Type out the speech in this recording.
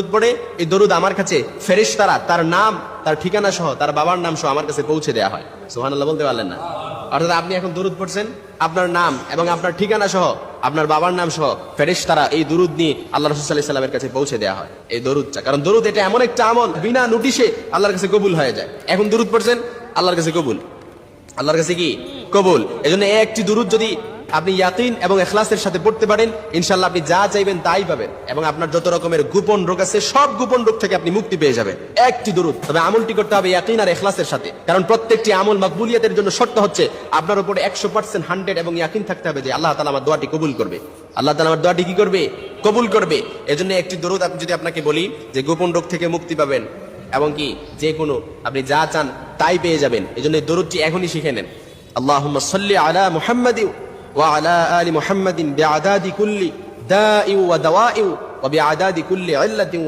দরুদ পড়ে, এই দরুদ আমার কাছে ফেরেশতারা তার নাম, তার ঠিকানা সহ, তার বাবার নাম সহ আমার কাছে পৌঁছে দেওয়া হয়। সুবহানাল্লাহ বলতে পারলেন না? অর্থাৎ আপনি এখন দরুদ পড়ছেন, আপনার নাম এবং আপনার ঠিকানা সহ, আপনার বাবার নাম সহ ফেরেশতারা এই দরুদ নিয়ে আল্লাহ রাসূল সাল্লাল্লাহু আলাইহি ওয়াসাল্লামের কাছে পৌঁছে দেওয়া হয় এই দরুদটা। কারণ দরুদ এটা এমন একটা আমল, বিনা নোটিশে আল্লাহর কাছে কবুল হয়ে যায়। এখন দরুদ পড়ছেন, আল্লাহর কাছে কবুল, আল্লাহর কাছে কি কবুল। এজন্য একটি দরুদ যদি আপনি ইয়াকিন এবং ইখলাসের সাথে পড়তে পারেন, ইনশাআল্লাহ আপনি যা চাইবেন তাই পাবেন, এবং আপনার যত রকমের গোপন রোগ আছে সব গোপন রোগ থেকে আপনি মুক্তি পেয়ে যাবেন একটি দরুদ। তবে আমলটি করতে হবে ইয়াকিন আর ইখলাসের সাথে, কারণ প্রত্যেকটি আমল মাকবুলিয়াতের জন্য শর্ত হচ্ছে আপনার উপরে 100% 100 এবং ইয়াকিন থাকতে হবে যে আল্লাহ তাআলা আমার দোয়াটি কবুল করবে, আল্লাহ তাআলা আমার দোয়াটি কি করবে, কবুল করবে। এজন্য একটি দরুদ আপনি যদি আপনাকে বলি যে গোপন রোগ থেকে মুক্তি পাবেন এবং কি যে কোনো আপনি যা চান তাই পেয়ে যাবেন, এজন্য এই দরুদটি এখনই শিখে নেন। আল্লাহুম্মা সাল্লি আলা মুহাম্মাদি ওয়া আলা আলি মুহাম্মাদিন বিআদাদি কুল্লি দাই ওয়া দাওয়াই ওয়া বিআদাদি কুল্লি ইল্লাতিন